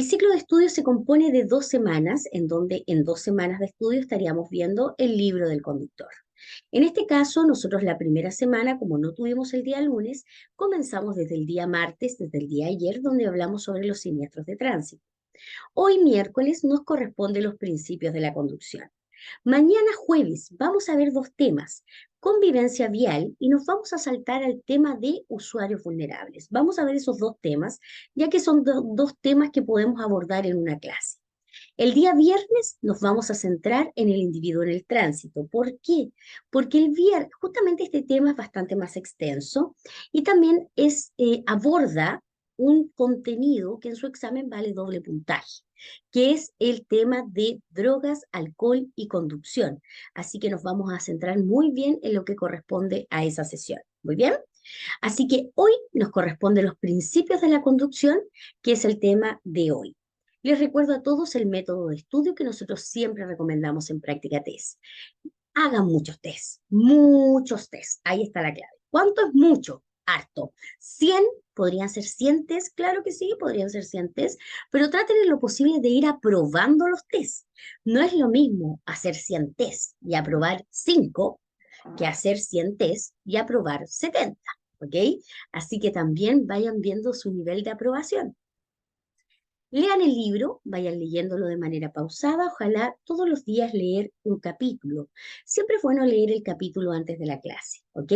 ciclo de estudio se compone de 2 semanas, en donde en 2 semanas de estudio estaríamos viendo el libro del conductor. En este caso, nosotros la primera semana, como no tuvimos el día lunes, comenzamos desde el día martes, desde el día ayer, donde hablamos sobre los siniestros de tránsito. Hoy miércoles nos corresponde los principios de la conducción. Mañana jueves vamos a ver 2 temas, convivencia vial y nos vamos a saltar al tema de usuarios vulnerables. Vamos a ver esos 2 temas, ya que son 2 temas que podemos abordar en una clase. El día viernes nos vamos a centrar en el individuo en el tránsito. ¿Por qué? Porque el viernes, justamente este tema es bastante más extenso y también aborda un contenido que en su examen vale doble puntaje, que es el tema de drogas, alcohol y conducción. Así que nos vamos a centrar muy bien en lo que corresponde a esa sesión. Muy bien. Así que hoy nos corresponden los principios de la conducción, que es el tema de hoy. Les recuerdo a todos el método de estudio que nosotros siempre recomendamos en Práctica Test. Hagan muchos test, muchos test. Ahí está la clave. ¿Cuánto es mucho? Harto. 100, podrían ser 100 test, claro que sí, podrían ser 100 test, pero traten en lo posible de ir aprobando los test. No es lo mismo hacer 100 test y aprobar 5 que hacer 100 test y aprobar 70, ¿ok? Así que también vayan viendo su nivel de aprobación. Lean el libro, vayan leyéndolo de manera pausada, ojalá todos los días leer un capítulo. Siempre es bueno leer el capítulo antes de la clase, ¿ok?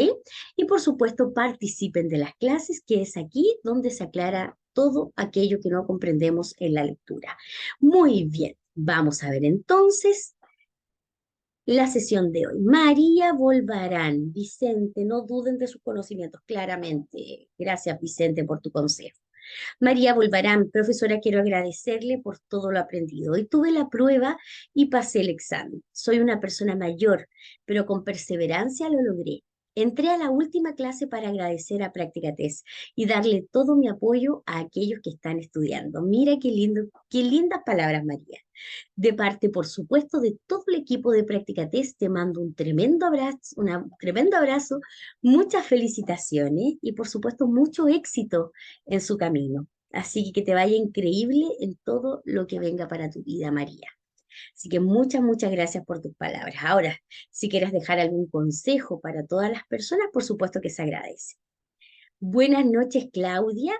Y por supuesto participen de las clases, que es aquí donde se aclara todo aquello que no comprendemos en la lectura. Muy bien, vamos a ver entonces la sesión de hoy. María Volvarán, Vicente, no duden de sus conocimientos, claramente. Gracias, Vicente, por tu consejo. María Volvarán, profesora, quiero agradecerle por todo lo aprendido. Hoy tuve la prueba y pasé el examen. Soy una persona mayor, pero con perseverancia lo logré. Entré a la última clase para agradecer a Práctica Test y darle todo mi apoyo a aquellos que están estudiando. Mira qué lindo, qué lindas palabras, María. De parte, por supuesto, de todo el equipo de Práctica Test, te mando un tremendo abrazo, muchas felicitaciones y, por supuesto, mucho éxito en su camino. Así que te vaya increíble en todo lo que venga para tu vida, María. Así que muchas, muchas gracias por tus palabras. Ahora, si quieres dejar algún consejo para todas las personas, por supuesto que se agradece. Buenas noches, Claudia.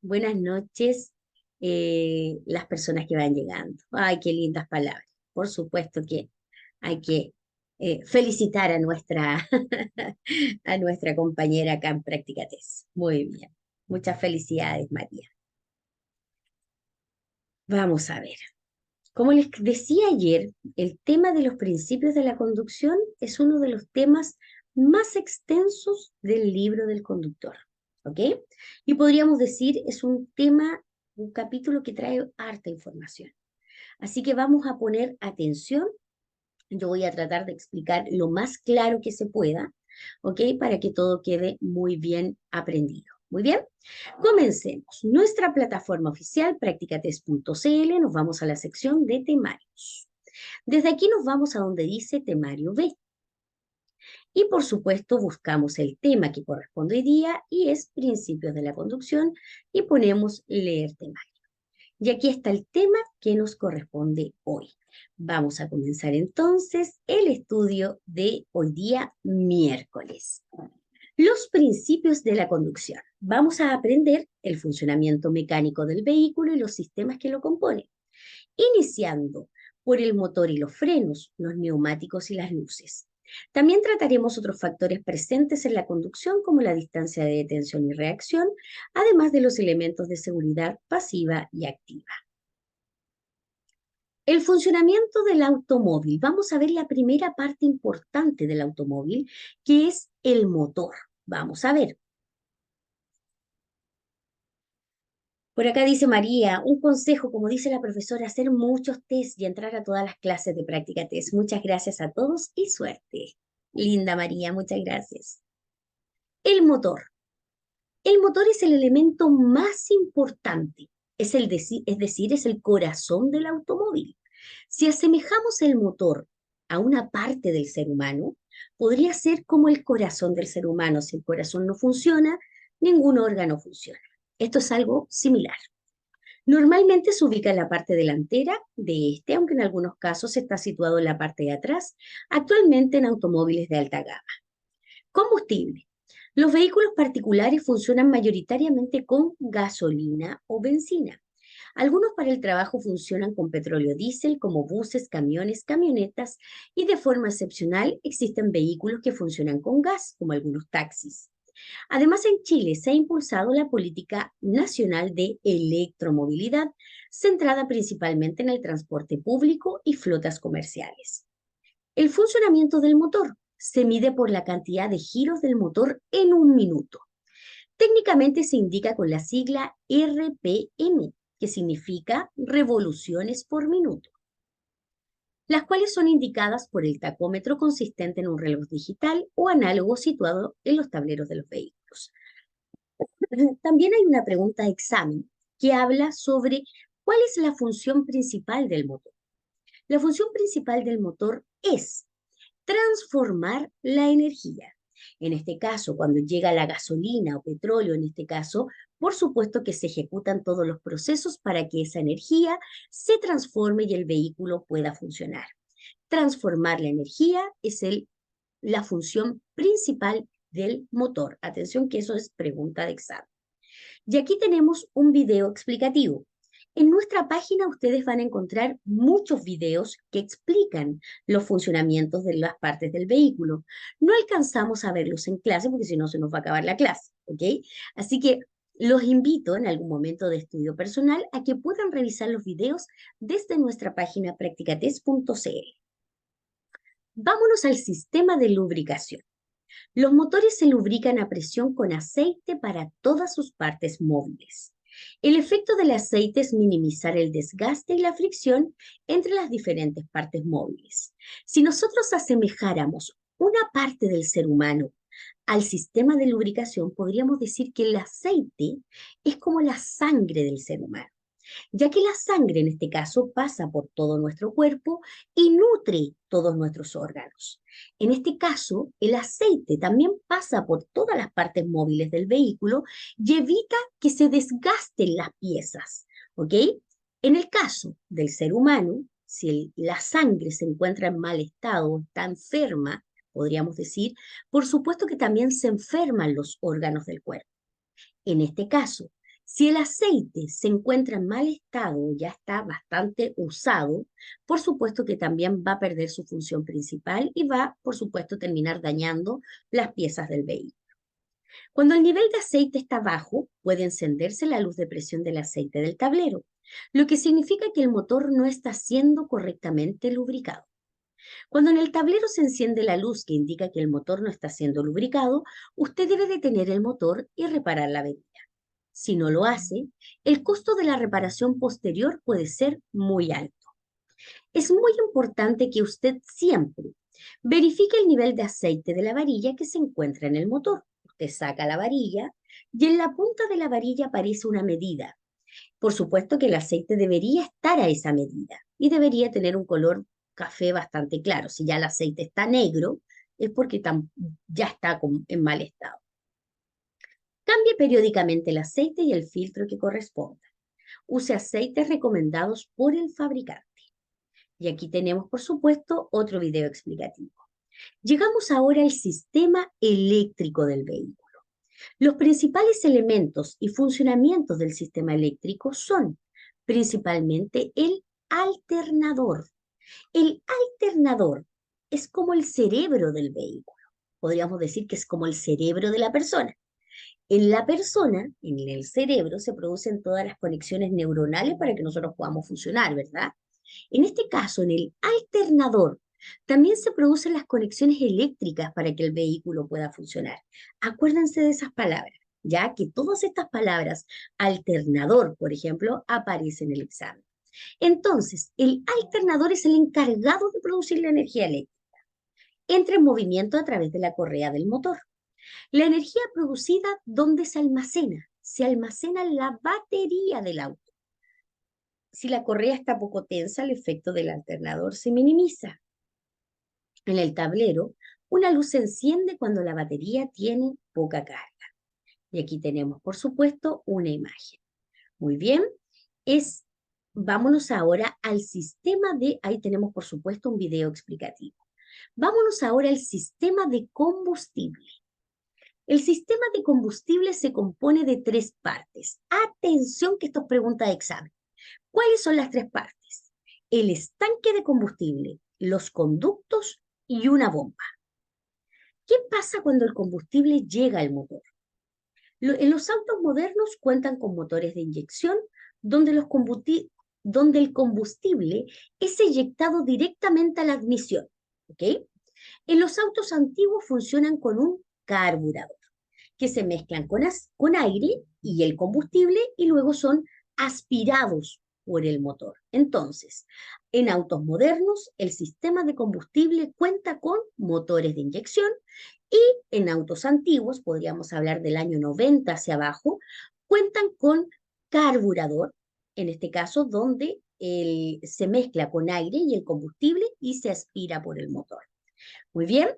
Buenas noches, las personas que van llegando. Ay, qué lindas palabras. Por supuesto que hay que felicitar a nuestra, a nuestra compañera acá en Práctica Test. Muy bien. Muchas felicidades, María. Vamos a ver. Como les decía ayer, el tema de los principios de la conducción es uno de los temas más extensos del libro del conductor, ¿ok? Y podríamos decir, es un tema, un capítulo que trae harta información. Así que vamos a poner atención. Yo voy a tratar de explicar lo más claro que se pueda, ¿ok? Para que todo quede muy bien aprendido. Muy bien, comencemos. Nuestra plataforma oficial, practicatest.cl, nos vamos a la sección de temarios. Desde aquí nos vamos a donde dice temario B. Y por supuesto buscamos el tema que corresponde hoy día y es principios de la conducción y ponemos leer temario. Y aquí está el tema que nos corresponde hoy. Vamos a comenzar entonces el estudio de hoy día miércoles. Los principios de la conducción. Vamos a aprender el funcionamiento mecánico del vehículo y los sistemas que lo componen, iniciando por el motor y los frenos, los neumáticos y las luces. También trataremos otros factores presentes en la conducción como la distancia de detención y reacción, además de los elementos de seguridad pasiva y activa. El funcionamiento del automóvil. Vamos a ver la primera parte importante del automóvil, que es el motor. Vamos a ver. Por acá dice María, un consejo, como dice la profesora, hacer muchos test y entrar a todas las clases de práctica test. Muchas gracias a todos y suerte. Linda María, muchas gracias. El motor. El motor es el elemento más importante, es decir, es el corazón del automóvil. Si asemejamos el motor a una parte del ser humano, podría ser como el corazón del ser humano. Si el corazón no funciona, ningún órgano funciona. Esto es algo similar. Normalmente se ubica en la parte delantera de este, aunque en algunos casos está situado en la parte de atrás, actualmente en automóviles de alta gama. Combustible. Los vehículos particulares funcionan mayoritariamente con gasolina o benzina. Algunos para el trabajo funcionan con petróleo diésel, como buses, camiones, camionetas, y de forma excepcional existen vehículos que funcionan con gas, como algunos taxis. Además, en Chile se ha impulsado la política nacional de electromovilidad, centrada principalmente en el transporte público y flotas comerciales. El funcionamiento del motor se mide por la cantidad de giros del motor en un minuto. Técnicamente se indica con la sigla RPM, que significa revoluciones por minuto, las cuales son indicadas por el tacómetro consistente en un reloj digital o análogo situado en los tableros de los vehículos. También hay una pregunta de examen que habla sobre cuál es la función principal del motor. La función principal del motor es transformar la energía. En este caso, cuando llega la gasolina o petróleo, en este caso, por supuesto que se ejecutan todos los procesos para que esa energía se transforme y el vehículo pueda funcionar. Transformar la energía es la función principal del motor. Atención que eso es pregunta de examen. Y aquí tenemos un video explicativo. En nuestra página ustedes van a encontrar muchos videos que explican los funcionamientos de las partes del vehículo. No alcanzamos a verlos en clase porque si no se nos va a acabar la clase, ¿ok? Así que los invito en algún momento de estudio personal a que puedan revisar los videos desde nuestra página practicatest.cl. Vámonos al sistema de lubricación. Los motores se lubrican a presión con aceite para todas sus partes móviles. El efecto del aceite es minimizar el desgaste y la fricción entre las diferentes partes móviles. Si nosotros asemejáramos una parte del ser humano al sistema de lubricación, podríamos decir que el aceite es como la sangre del ser humano, ya que la sangre en este caso pasa por todo nuestro cuerpo y nutre todos nuestros órganos. En este caso, el aceite también pasa por todas las partes móviles del vehículo y evita que se desgasten las piezas, ¿ok? En el caso del ser humano, si la sangre se encuentra en mal estado, está enferma, podríamos decir, por supuesto que también se enferman los órganos del cuerpo. En este caso, si el aceite se encuentra en mal estado, ya está bastante usado, por supuesto que también va a perder su función principal y va, por supuesto, a terminar dañando las piezas del vehículo. Cuando el nivel de aceite está bajo, puede encenderse la luz de presión del aceite del tablero, lo que significa que el motor no está siendo correctamente lubricado. Cuando en el tablero se enciende la luz que indica que el motor no está siendo lubricado, usted debe detener el motor y reparar la avería. Si no lo hace, el costo de la reparación posterior puede ser muy alto. Es muy importante que usted siempre verifique el nivel de aceite de la varilla que se encuentra en el motor. Usted saca la varilla y en la punta de la varilla aparece una medida. Por supuesto que el aceite debería estar a esa medida y debería tener un color café bastante claro. Si ya el aceite está negro, es porque ya está en mal estado. Cambie periódicamente el aceite y el filtro que corresponda. Use aceites recomendados por el fabricante. Y aquí tenemos, por supuesto, otro video explicativo. Llegamos ahora al sistema eléctrico del vehículo. Los principales elementos y funcionamientos del sistema eléctrico son principalmente el alternador. El alternador es como el cerebro del vehículo. Podríamos decir que es como el cerebro de la persona. En la persona, en el cerebro, se producen todas las conexiones neuronales para que nosotros podamos funcionar, ¿verdad? En este caso, en el alternador, también se producen las conexiones eléctricas para que el vehículo pueda funcionar. Acuérdense de esas palabras, ya que todas estas palabras, alternador, por ejemplo, aparecen en el examen. Entonces, el alternador es el encargado de producir la energía eléctrica. Entra en movimiento a través de la correa del motor. La energía producida, ¿dónde se almacena? Se almacena en la batería del auto. Si la correa está poco tensa, el efecto del alternador se minimiza. En el tablero, una luz se enciende cuando la batería tiene poca carga. Y aquí tenemos, por supuesto, una imagen. Muy bien, vámonos ahora al sistema ahí tenemos, por supuesto, un video explicativo. Vámonos ahora al sistema de combustible. El sistema de combustible se compone de tres partes. Atención que esto es pregunta de examen. ¿Cuáles son las tres partes? El estanque de combustible, los conductos y una bomba. ¿Qué pasa cuando el combustible llega al motor? En los autos modernos cuentan con motores de inyección donde, donde el combustible es eyectado directamente a la admisión. ¿Ok? En los autos antiguos funcionan con un carburador, que se mezclan con aire y el combustible y luego son aspirados por el motor. Entonces, en autos modernos, el sistema de combustible cuenta con motores de inyección y en autos antiguos, podríamos hablar del año 90 hacia abajo, cuentan con carburador, en este caso donde se mezcla con aire y el combustible y se aspira por el motor. Muy bien,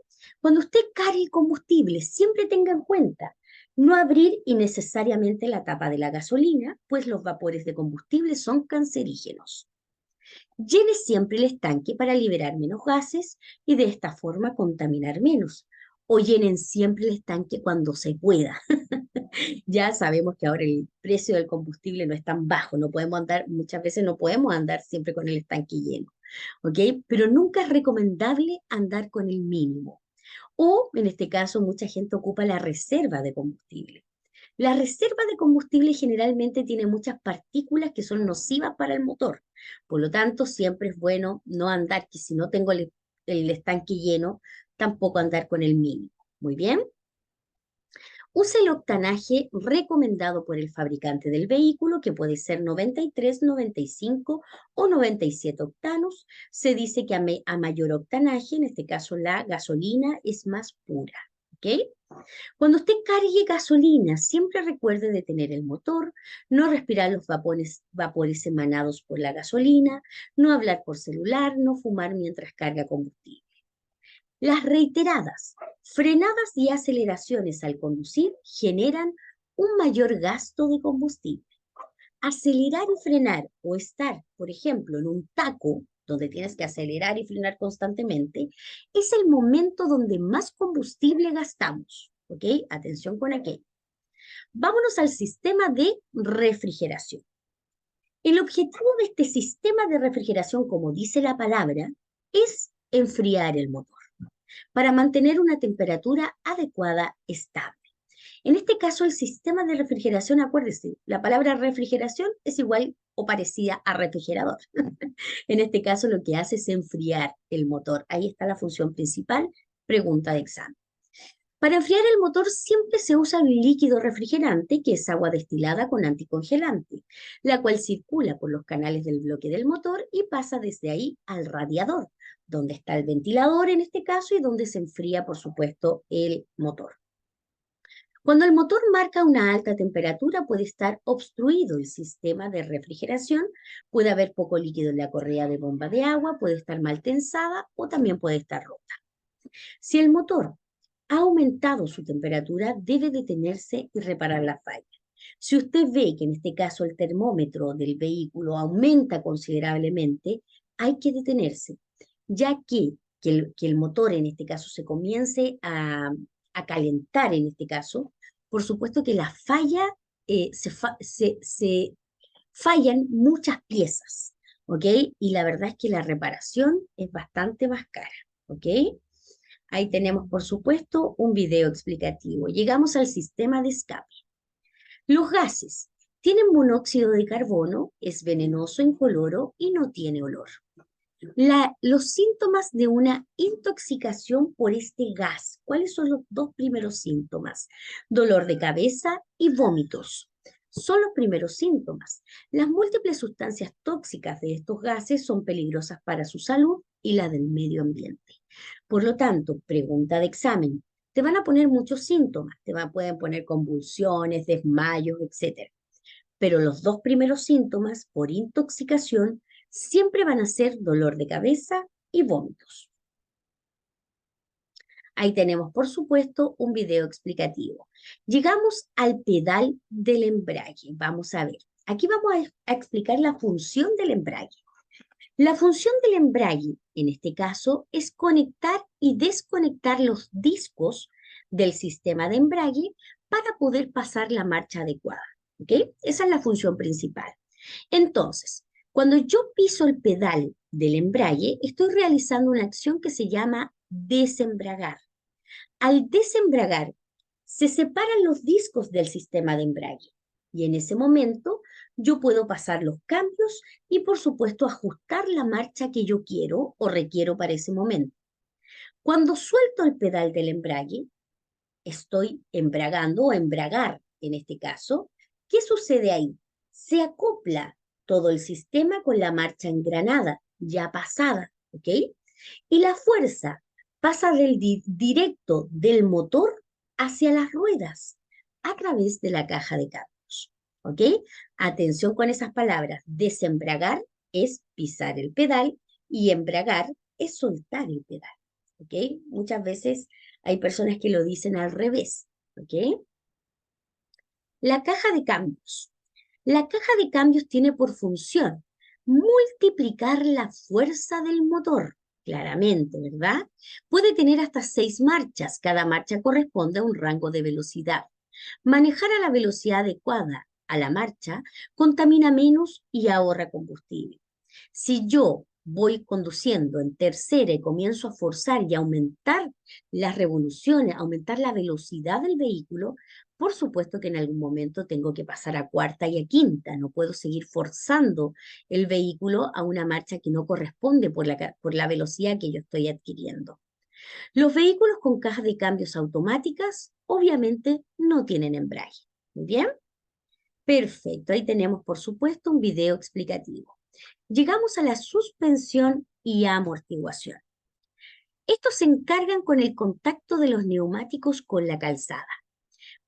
cuando usted cargue el combustible, siempre tenga en cuenta no abrir innecesariamente la tapa de la gasolina, pues los vapores de combustible son cancerígenos. Llene siempre el estanque para liberar menos gases y de esta forma contaminar menos. O llenen siempre el estanque cuando se pueda. Ya sabemos que ahora el precio del combustible no es tan bajo, no podemos andar, muchas veces no podemos andar siempre con el estanque lleno, ¿ok? Pero nunca es recomendable andar con el mínimo. O, en este caso, mucha gente ocupa la reserva de combustible. La reserva de combustible generalmente tiene muchas partículas que son nocivas para el motor. Por lo tanto, siempre es bueno no andar, que si no tengo el estanque lleno, tampoco andar con el mínimo. Muy bien. Use el octanaje recomendado por el fabricante del vehículo, que puede ser 93, 95 o 97 octanos. Se dice que a mayor octanaje, en este caso la gasolina, es más pura. ¿Ok? Cuando usted cargue gasolina, siempre recuerde detener el motor, no respirar los vapores emanados por la gasolina, no hablar por celular, no fumar mientras carga combustible. Las reiteradas frenadas y aceleraciones al conducir generan un mayor gasto de combustible. Acelerar y frenar o estar, por ejemplo, en un taco donde tienes que acelerar y frenar constantemente, es el momento donde más combustible gastamos. ¿Ok? Atención con aquello. Vámonos al sistema de refrigeración. El objetivo de este sistema de refrigeración, como dice la palabra, es enfriar el motor para mantener una temperatura adecuada, estable. En este caso, el sistema de refrigeración, acuérdese, la palabra refrigeración es igual o parecida a refrigerador. En este caso, lo que hace es enfriar el motor. Ahí está la función principal, pregunta de examen. Para enfriar el motor siempre se usa un líquido refrigerante, que es agua destilada con anticongelante, la cual circula por los canales del bloque del motor y pasa desde ahí al radiador, donde está el ventilador en este caso y donde se enfría, por supuesto, el motor. Cuando el motor marca una alta temperatura, puede estar obstruido el sistema de refrigeración, puede haber poco líquido en la correa de bomba de agua, puede estar mal tensada o también puede estar rota. Si el motor ha aumentado su temperatura, debe detenerse y reparar la falla. Si usted ve que en este caso el termómetro del vehículo aumenta considerablemente, hay que detenerse, ya que el motor en este caso se comience a calentar en este caso, por supuesto que la falla, se fallan muchas piezas, ¿ok? Y la verdad es que la reparación es bastante más cara, ¿ok? Ahí tenemos, por supuesto, un video explicativo. Llegamos al sistema de escape. Los gases tienen monóxido de carbono, es venenoso, incoloro y no tiene olor. Los síntomas de una intoxicación por este gas. ¿Cuáles son los dos primeros síntomas? Dolor de cabeza y vómitos. Son los primeros síntomas. Las múltiples sustancias tóxicas de estos gases son peligrosas para su salud y la del medio ambiente. Por lo tanto, pregunta de examen. Te van a poner muchos síntomas. Pueden poner convulsiones, desmayos, etc. Pero los dos primeros síntomas por intoxicación siempre van a ser dolor de cabeza y vómitos. Ahí tenemos, por supuesto, un video explicativo. Llegamos al pedal del embrague. Vamos a ver. Aquí vamos a explicar la función del embrague. La función del embrague, en este caso, es conectar y desconectar los discos del sistema de embrague para poder pasar la marcha adecuada. ¿Ok? Esa es la función principal. Entonces, cuando yo piso el pedal del embrague, estoy realizando una acción que se llama desembragar. Al desembragar, se separan los discos del sistema de embrague y en ese momento yo puedo pasar los cambios y por supuesto ajustar la marcha que yo quiero o requiero para ese momento. Cuando suelto el pedal del embrague, estoy embragando o embragar en este caso. ¿Qué sucede ahí? Se acopla todo el sistema con la marcha engranada, ya pasada, ¿ok? Y la fuerza pasa directo del motor hacia las ruedas a través de la caja de cambios, ¿ok? Atención con esas palabras. Desembragar es pisar el pedal y embragar es soltar el pedal, ¿ok? Muchas veces hay personas que lo dicen al revés, ¿ok? La caja de cambios. La caja de cambios tiene por función multiplicar la fuerza del motor, claramente, ¿verdad? Puede tener hasta 6 marchas. Cada marcha corresponde a un rango de velocidad. Manejar a la velocidad adecuada a la marcha contamina menos y ahorra combustible. Si yo voy conduciendo en tercera y comienzo a forzar y aumentar las revoluciones, aumentar la velocidad del vehículo, por supuesto que en algún momento tengo que pasar a cuarta y a quinta. No puedo seguir forzando el vehículo a una marcha que no corresponde por la velocidad que yo estoy adquiriendo. Los vehículos con cajas de cambios automáticas obviamente no tienen embrague. ¿Muy bien? Perfecto. Ahí tenemos, por supuesto, un video explicativo. Llegamos a la suspensión y amortiguación. Estos se encargan con el contacto de los neumáticos con la calzada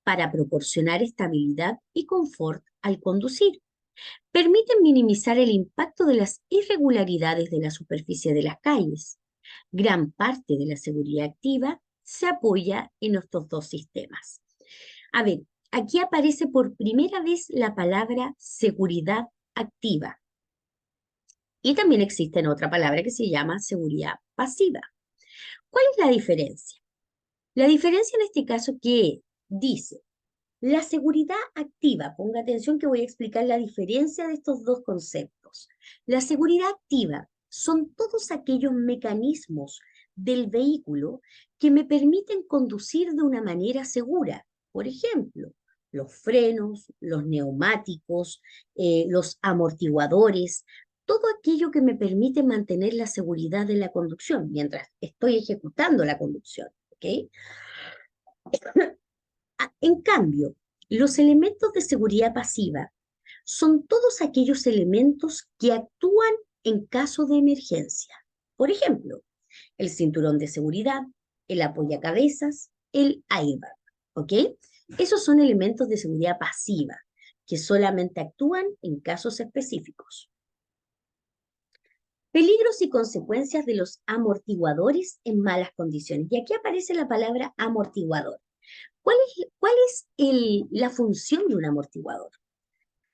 para proporcionar estabilidad y confort al conducir. Permiten minimizar el impacto de las irregularidades de la superficie de las calles. Gran parte de la seguridad activa se apoya en estos dos sistemas. A ver, aquí aparece por primera vez la palabra seguridad activa. Y también existe otra palabra que se llama seguridad pasiva. ¿Cuál es la diferencia? La diferencia en este caso que dice, la seguridad activa, ponga atención que voy a explicar la diferencia de estos dos conceptos. La seguridad activa son todos aquellos mecanismos del vehículo que me permiten conducir de una manera segura. Por ejemplo, los frenos, los neumáticos, los amortiguadores, todo aquello que me permite mantener la seguridad de la conducción mientras estoy ejecutando la conducción. ¿Ok? En cambio, los elementos de seguridad pasiva son todos aquellos elementos que actúan en caso de emergencia. Por ejemplo, el cinturón de seguridad, el apoyacabezas, el airbag, ¿ok? Esos son elementos de seguridad pasiva que solamente actúan en casos específicos. Peligros y consecuencias de los amortiguadores en malas condiciones. Y aquí aparece la palabra amortiguador. ¿Cuál es la función de un amortiguador?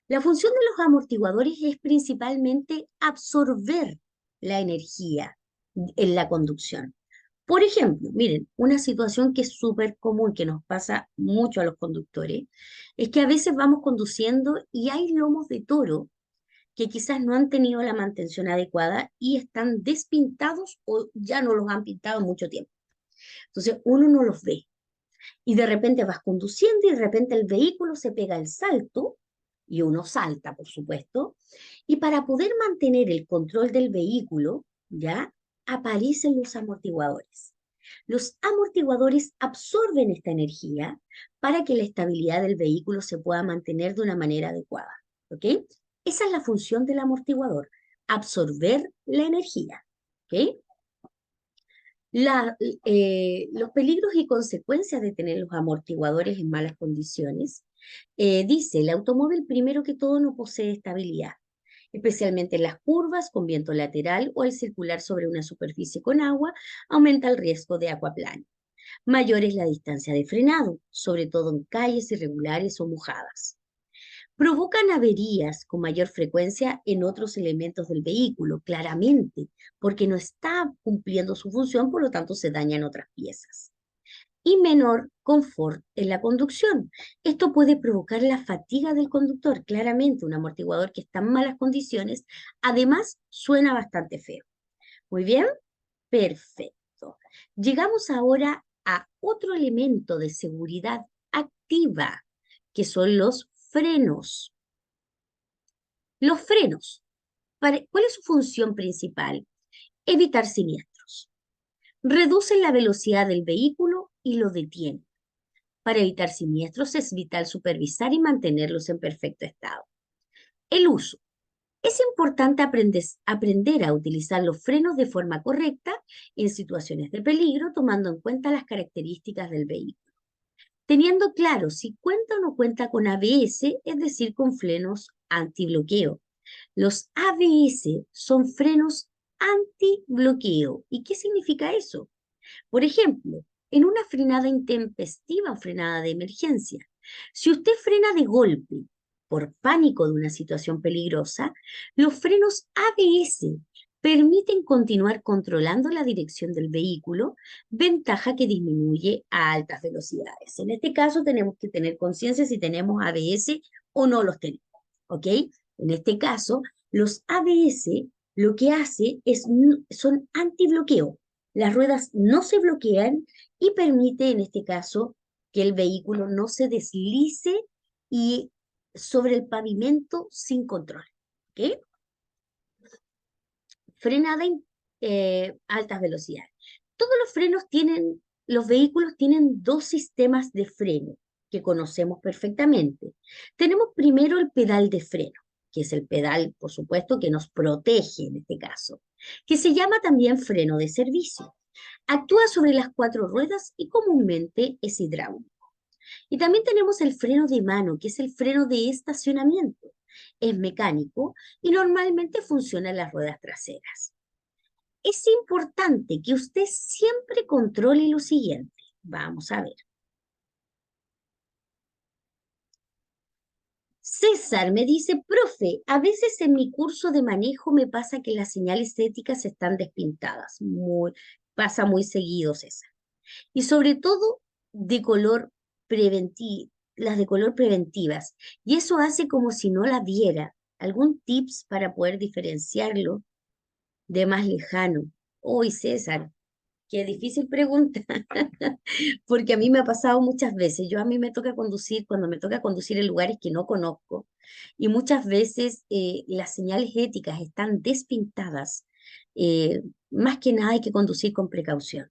La función de los amortiguadores es principalmente absorber la energía en la conducción. Por ejemplo, miren, una situación que es súper común, que nos pasa mucho a los conductores, es que a veces vamos conduciendo y hay lomos de toro que quizás no han tenido la mantención adecuada y están despintados o ya no los han pintado en mucho tiempo. Entonces uno no los ve y de repente vas conduciendo y de repente el vehículo se pega el salto y uno salta, por supuesto, y para poder mantener el control del vehículo, ya aparecen los amortiguadores. Los amortiguadores absorben esta energía para que la estabilidad del vehículo se pueda mantener de una manera adecuada. ¿Ok? Esa es la función del amortiguador, absorber la energía. ¿Ok? Los peligros y consecuencias de tener los amortiguadores en malas condiciones. Dice, el automóvil primero que todo no posee estabilidad, especialmente en las curvas con viento lateral o al circular sobre una superficie con agua, aumenta el riesgo de aquaplaning. Mayor es la distancia de frenado, sobre todo en calles irregulares o mojadas. Provocan averías con mayor frecuencia en otros elementos del vehículo, claramente, porque no está cumpliendo su función, por lo tanto se dañan otras piezas. Y menor confort en la conducción. Esto puede provocar la fatiga del conductor, claramente un amortiguador que está en malas condiciones, además suena bastante feo. Muy bien, perfecto. Llegamos ahora a otro elemento de seguridad activa, que son los frenos. Los frenos, ¿cuál es su función principal? Evitar siniestros. Reducen la velocidad del vehículo y lo detienen. Para evitar siniestros es vital supervisar y mantenerlos en perfecto estado. El uso. Es importante aprender a utilizar los frenos de forma correcta en situaciones de peligro, tomando en cuenta las características del vehículo. Teniendo claro si cuenta o no cuenta con ABS, es decir, con frenos antibloqueo. Los ABS son frenos antibloqueo. ¿Y qué significa eso? Por ejemplo, en una frenada intempestiva o frenada de emergencia, si usted frena de golpe por pánico de una situación peligrosa, los frenos ABS permiten continuar controlando la dirección del vehículo, ventaja que disminuye a altas velocidades. En este caso tenemos que tener conciencia si tenemos ABS o no los tenemos, ¿ok? En este caso, los ABS lo que hace es, son antibloqueo. Las ruedas no se bloquean y permite, en este caso, que el vehículo no se deslice y sobre el pavimento sin control. ¿Ok? Frenada en altas velocidades. Todos los frenos tienen, los vehículos tienen dos sistemas de freno que conocemos perfectamente. Tenemos primero el pedal de freno, que es el pedal, por supuesto, que nos protege en este caso, que se llama también freno de servicio. Actúa sobre las cuatro ruedas y comúnmente es hidráulico. Y también tenemos el freno de mano, que es el freno de estacionamiento. Es mecánico y normalmente funciona en las ruedas traseras. Es importante que usted siempre controle lo siguiente. Vamos a ver. César me dice, profe, a veces en mi curso de manejo me pasa que las señales estéticas están despintadas. Pasa muy seguido, César. Y sobre todo de color preventivo, las de color preventivas. Y eso hace como si no la viera. ¿Algún tips para poder diferenciarlo de más lejano? Uy, César, qué difícil pregunta, porque a mí me ha pasado muchas veces. A mí me toca conducir, cuando me toca conducir en lugares que no conozco, y muchas veces las señales éticas están despintadas. Más que nada hay que conducir con precaución.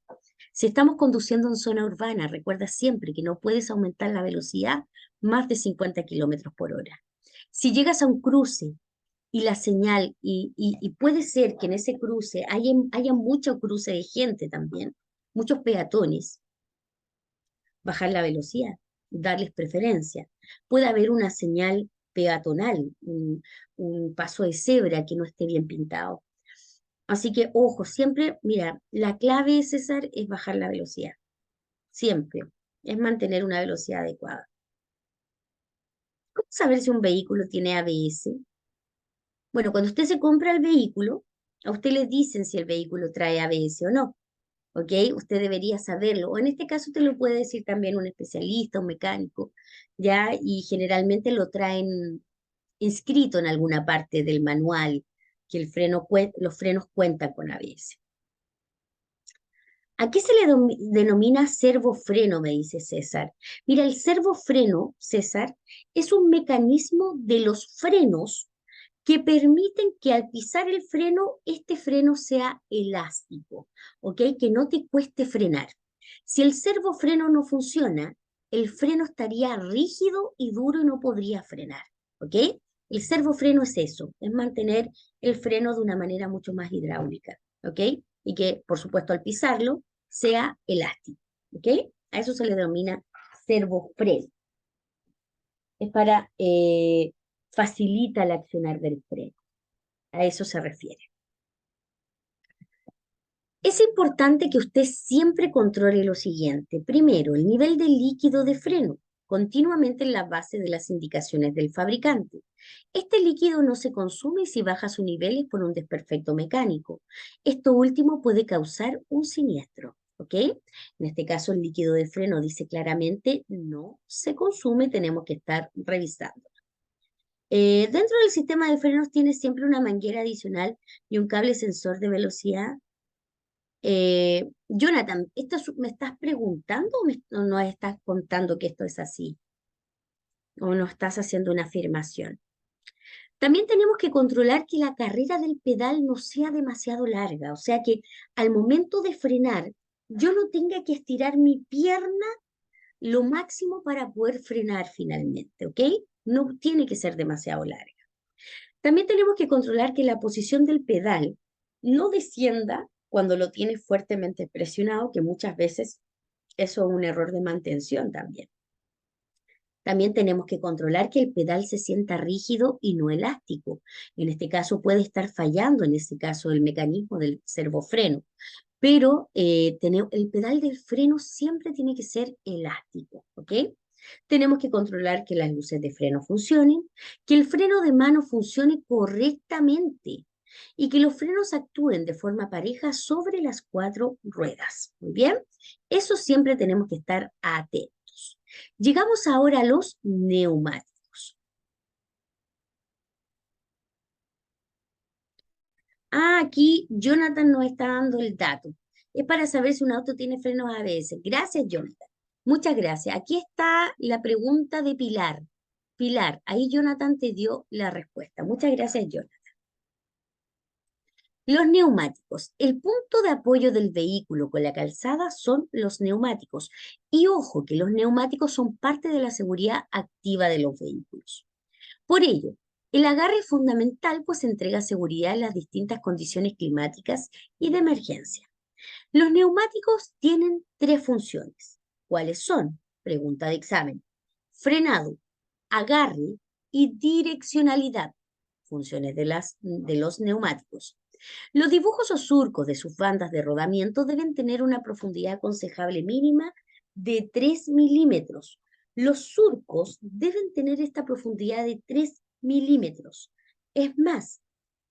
Si estamos conduciendo en zona urbana, recuerda siempre que no puedes aumentar la velocidad más de 50 kilómetros por hora. Si llegas a un cruce y la señal, y puede ser que en ese cruce haya mucho cruce de gente también, muchos peatones, bajar la velocidad, darles preferencia. Puede haber una señal peatonal, un paso de cebra que no esté bien pintado. Así que, ojo, siempre, mira, la clave, César, es bajar la velocidad. Siempre. Es mantener una velocidad adecuada. ¿Cómo saber si un vehículo tiene ABS? Bueno, cuando usted se compra el vehículo, a usted le dicen si el vehículo trae ABS o no, ¿ok? Usted debería saberlo. O en este caso te lo puede decir también un especialista, un mecánico, ¿ya? Y generalmente lo traen inscrito en alguna parte del manual que los frenos cuentan con ABS. ¿A qué se le denomina servofreno? Me dice César. Mira, el servofreno, César, es un mecanismo de los frenos que permiten que al pisar el freno, este freno sea elástico, ¿ok? Que no te cueste frenar. Si el servofreno no funciona, el freno estaría rígido y duro y no podría frenar, ¿ok? El servofreno es eso, es mantener el freno de una manera mucho más hidráulica, ¿ok? Y que, por supuesto, al pisarlo, sea elástico, ¿ok? A eso se le denomina servofreno. Es para facilita el accionar del freno. A eso se refiere. Es importante que usted siempre controle lo siguiente. Primero, el nivel de líquido de freno, continuamente en la base de las indicaciones del fabricante. Este líquido no se consume si baja su nivel es por un desperfecto mecánico. Esto último puede causar un siniestro, ¿ok? En este caso, el líquido de freno dice claramente no se consume, tenemos que estar revisando. Dentro del sistema de frenos tiene siempre una manguera adicional y un cable sensor de velocidad. Jonathan, ¿me estás preguntando o no estás contando que esto es así? ¿O no estás haciendo una afirmación? También tenemos que controlar que la carrera del pedal no sea demasiado larga, o sea que al momento de frenar yo no tenga que estirar mi pierna lo máximo para poder frenar finalmente, ¿ok? No tiene que ser demasiado larga. También tenemos que controlar que la posición del pedal no descienda cuando lo tienes fuertemente presionado, que muchas veces eso es un error de mantención también. También tenemos que controlar que el pedal se sienta rígido y no elástico. En este caso puede estar fallando, en este caso, el mecanismo del servofreno, pero el pedal del freno siempre tiene que ser elástico, ¿ok? Tenemos que controlar que las luces de freno funcionen, que el freno de mano funcione correctamente y que los frenos actúen de forma pareja sobre las cuatro ruedas. Muy bien, eso siempre tenemos que estar atentos. Llegamos ahora a los neumáticos. Aquí Jonathan nos está dando el dato. Es para saber si un auto tiene frenos ABS. Gracias, Jonathan. Muchas gracias. Aquí está la pregunta de Pilar. Pilar, ahí Jonathan te dio la respuesta. Muchas gracias, Jonathan. Los neumáticos. El punto de apoyo del vehículo con la calzada son los neumáticos. Y ojo que los neumáticos son parte de la seguridad activa de los vehículos. Por ello, el agarre es fundamental, pues entrega seguridad en las distintas condiciones climáticas y de emergencia. Los neumáticos tienen tres funciones. ¿Cuáles son? Pregunta de examen. Frenado, agarre y direccionalidad. Funciones de los neumáticos. Los dibujos o surcos de sus bandas de rodamiento deben tener una profundidad aconsejable mínima de 3 milímetros. Los surcos deben tener esta profundidad de 3 milímetros. Es más,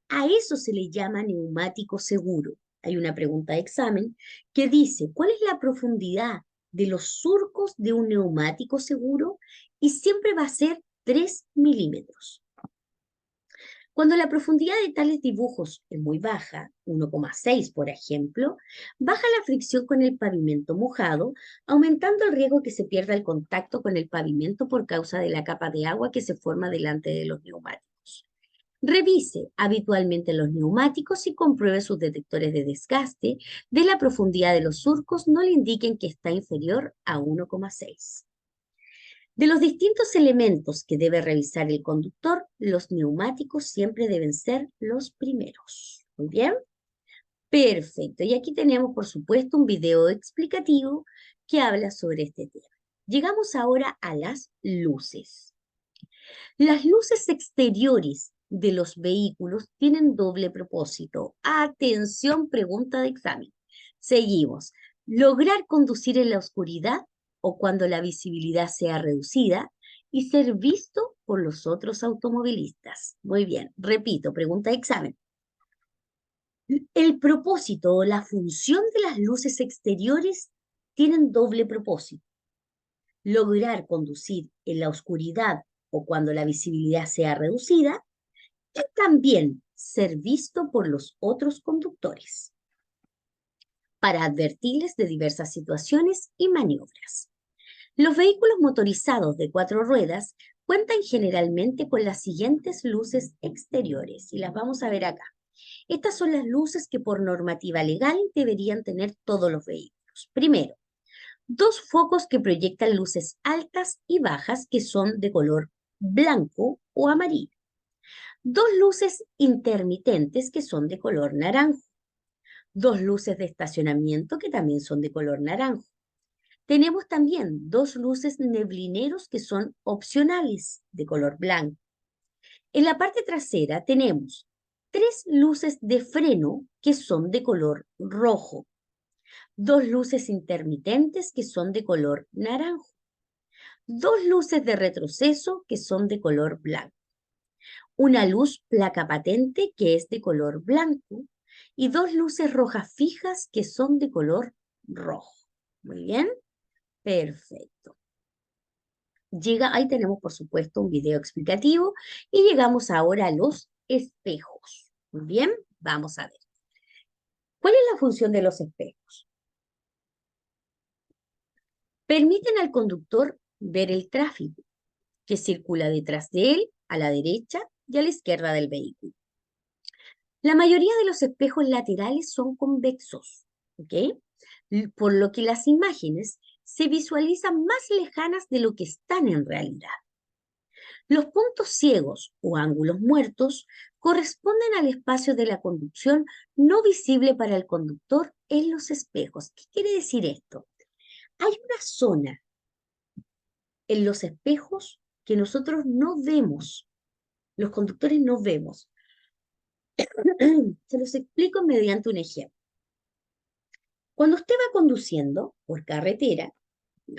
a eso se le llama neumático seguro. Hay una pregunta de examen que dice, ¿cuál es la profundidad de los surcos de un neumático seguro? Y siempre va a ser 3 milímetros. Cuando la profundidad de tales dibujos es muy baja, 1,6 por ejemplo, baja la fricción con el pavimento mojado, aumentando el riesgo que se pierda el contacto con el pavimento por causa de la capa de agua que se forma delante de los neumáticos. Revise habitualmente los neumáticos y compruebe sus detectores de desgaste de la profundidad de los surcos no le indiquen que está inferior a 1,6. De los distintos elementos que debe revisar el conductor, los neumáticos siempre deben ser los primeros. Muy bien, perfecto. Y aquí tenemos, por supuesto, un video explicativo que habla sobre este tema. Llegamos ahora a las luces. Las luces exteriores de los vehículos tienen doble propósito. Atención, pregunta de examen. Seguimos. Lograr conducir en la oscuridad o cuando la visibilidad sea reducida y ser visto por los otros automovilistas. Muy bien, repito, pregunta de examen. El propósito o la función de las luces exteriores tienen doble propósito. Lograr conducir en la oscuridad o cuando la visibilidad sea reducida y también ser visto por los otros conductores para advertirles de diversas situaciones y maniobras. Los vehículos motorizados de 4 ruedas cuentan generalmente con las siguientes luces exteriores y las vamos a ver acá. Estas son las luces que por normativa legal deberían tener todos los vehículos. Primero, 2 focos que proyectan luces altas y bajas que son de color blanco o amarillo. 2 luces intermitentes que son de color naranjo. 2 luces de estacionamiento que también son de color naranjo. Tenemos también 2 luces neblineros que son opcionales de color blanco. En la parte trasera tenemos 3 luces de freno que son de color rojo, 2 luces intermitentes que son de color naranjo, 2 luces de retroceso que son de color blanco, una luz placa patente que es de color blanco y 2 luces rojas fijas que son de color rojo. Muy bien, perfecto. Ahí tenemos, por supuesto, un video explicativo y llegamos ahora a los espejos. Muy bien, vamos a ver. ¿Cuál es la función de los espejos? Permiten al conductor ver el tráfico que circula detrás de él, a la derecha y a la izquierda del vehículo. La mayoría de los espejos laterales son convexos, ¿ok? Por lo que las imágenes se visualizan más lejanas de lo que están en realidad. Los puntos ciegos o ángulos muertos corresponden al espacio de la conducción no visible para el conductor en los espejos. ¿Qué quiere decir esto? Hay una zona en los espejos que nosotros no vemos, los conductores no vemos. Se los explico mediante un ejemplo. Cuando usted va conduciendo por carretera,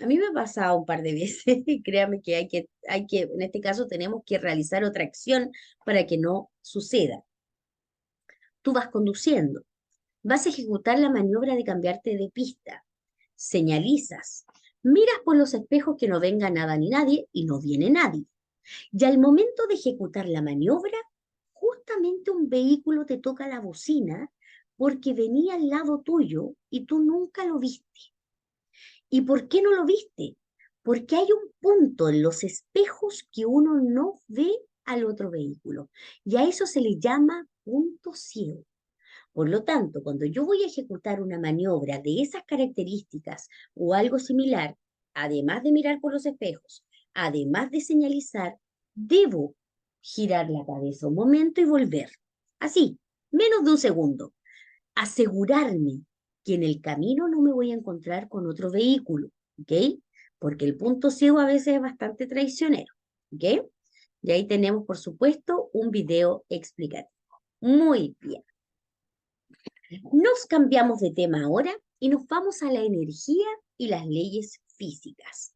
a mí me ha pasado un par de veces, y créame que en este caso tenemos que realizar otra acción para que no suceda. Tú vas conduciendo, vas a ejecutar la maniobra de cambiarte de pista, señalizas, miras por los espejos que no venga nada ni nadie y no viene nadie. Y al momento de ejecutar la maniobra, justamente un vehículo te toca la bocina porque venía al lado tuyo y tú nunca lo viste. ¿Y por qué no lo viste? Porque hay un punto en los espejos que uno no ve al otro vehículo. Y a eso se le llama punto ciego. Por lo tanto, cuando yo voy a ejecutar una maniobra de esas características o algo similar, además de mirar por los espejos, además de señalizar, debo girar la cabeza un momento y volver. Así, menos de un segundo. Asegurarme que en el camino no me voy a encontrar con otro vehículo, ¿ok? Porque el punto ciego a veces es bastante traicionero, ¿ok? Y ahí tenemos, por supuesto, un video explicativo. Muy bien. Nos cambiamos de tema ahora y nos vamos a la energía y las leyes físicas.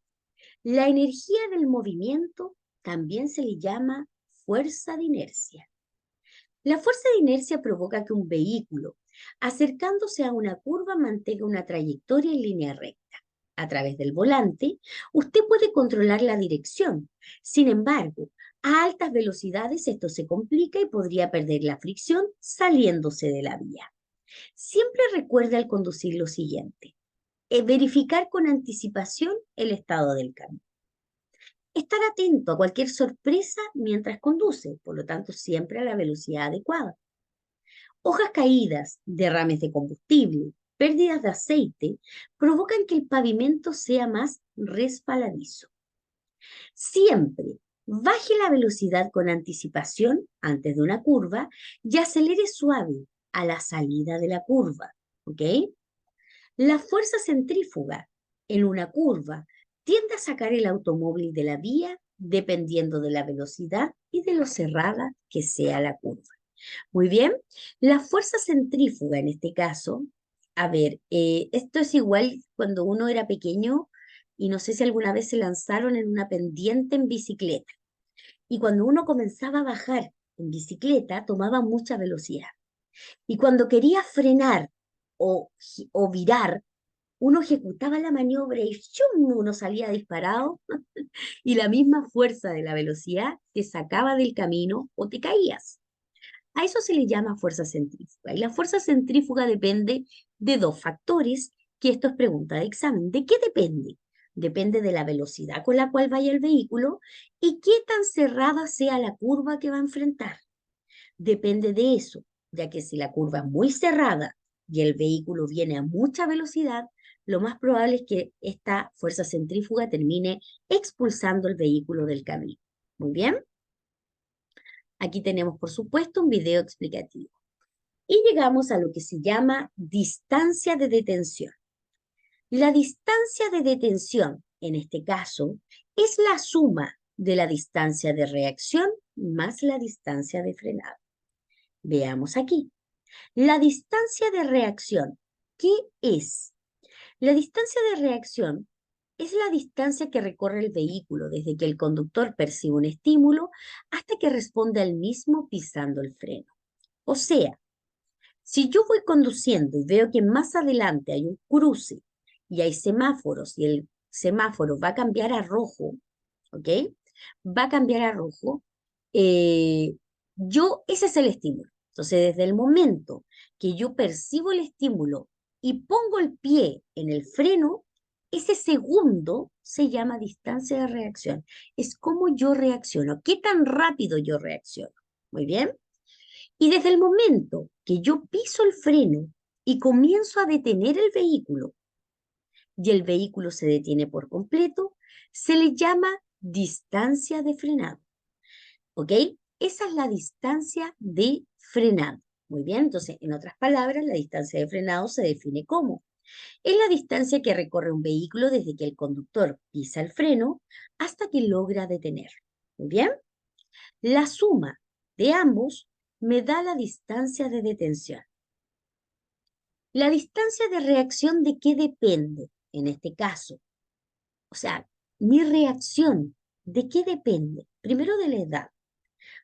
La energía del movimiento también se le llama fuerza de inercia. La fuerza de inercia provoca que un vehículo, acercándose a una curva, mantenga una trayectoria en línea recta. A través del volante, usted puede controlar la dirección. Sin embargo, a altas velocidades esto se complica y podría perder la fricción saliéndose de la vía. Siempre recuerde al conducir lo siguiente: verificar con anticipación el estado del cambio. Estar atento a cualquier sorpresa mientras conduce, por lo tanto siempre a la velocidad adecuada. Hojas caídas, derrames de combustible, pérdidas de aceite, provocan que el pavimento sea más resbaladizo. Siempre baje la velocidad con anticipación antes de una curva y acelere suave a la salida de la curva, ¿ok? La fuerza centrífuga en una curva tiende a sacar el automóvil de la vía dependiendo de la velocidad y de lo cerrada que sea la curva. Muy bien, la fuerza centrífuga en este caso, a ver, esto es igual cuando uno era pequeño y no sé si alguna vez se lanzaron en una pendiente en bicicleta. Y cuando uno comenzaba a bajar en bicicleta, tomaba mucha velocidad. Y cuando quería frenar o virar, uno ejecutaba la maniobra y ¡chum! Uno salía disparado y la misma fuerza de la velocidad te sacaba del camino o te caías. A eso se le llama fuerza centrífuga. Y la fuerza centrífuga depende de dos factores, que esto es pregunta de examen. ¿De qué depende? Depende de la velocidad con la cual vaya el vehículo y qué tan cerrada sea la curva que va a enfrentar. Depende de eso, ya que si la curva es muy cerrada y el vehículo viene a mucha velocidad, lo más probable es que esta fuerza centrífuga termine expulsando el vehículo del camino. Muy bien. Aquí tenemos, por supuesto, un video explicativo. Y llegamos a lo que se llama distancia de detención. La distancia de detención, en este caso, es la suma de la distancia de reacción más la distancia de frenado. Veamos aquí. La distancia de reacción. ¿Qué es? La distancia de reacción es la distancia que recorre el vehículo desde que el conductor percibe un estímulo hasta que responde al mismo pisando el freno. O sea, si yo voy conduciendo y veo que más adelante hay un cruce y hay semáforos y el semáforo va a cambiar a rojo, ¿ok? Va a cambiar a rojo, eh, ese es el estímulo. Entonces, desde el momento que yo percibo el estímulo y pongo el pie en el freno, ese segundo se llama distancia de reacción. Es cómo yo reacciono, qué tan rápido yo reacciono. Muy bien. Y desde el momento que yo piso el freno y comienzo a detener el vehículo y el vehículo se detiene por completo, se le llama distancia de frenado. ¿Ok? Esa es la distancia de frenado. Muy bien, entonces, en otras palabras, la distancia de frenado se define como es la distancia que recorre un vehículo desde que el conductor pisa el freno hasta que logra detenerlo. Muy bien, la suma de ambos me da la distancia de detención. La distancia de reacción, ¿de qué depende en este caso? O sea, mi reacción, ¿de qué depende? Primero de la edad.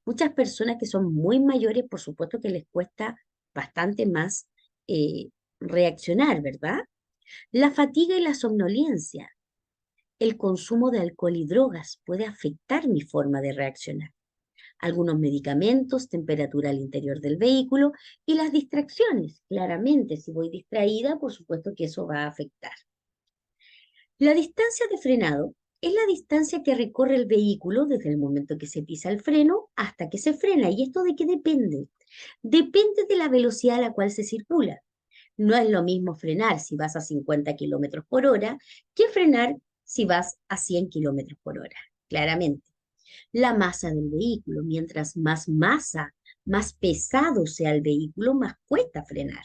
Muchas personas que son muy mayores, por supuesto que les cuesta bastante más eh, reaccionar, ¿verdad? La fatiga y la somnolencia, el consumo de alcohol y drogas puede afectar mi forma de reaccionar. Algunos medicamentos, temperatura al interior del vehículo y las distracciones. Claramente, si voy distraída, por supuesto que eso va a afectar. La distancia de frenado es la distancia que recorre el vehículo desde el momento que se pisa el freno hasta que se frena. ¿Y esto de qué depende? Depende de la velocidad a la cual se circula. No es lo mismo frenar si vas a 50 kilómetros por hora que frenar si vas a 100 kilómetros por hora. Claramente. La masa del vehículo. Mientras más masa, más pesado sea el vehículo, más cuesta frenar.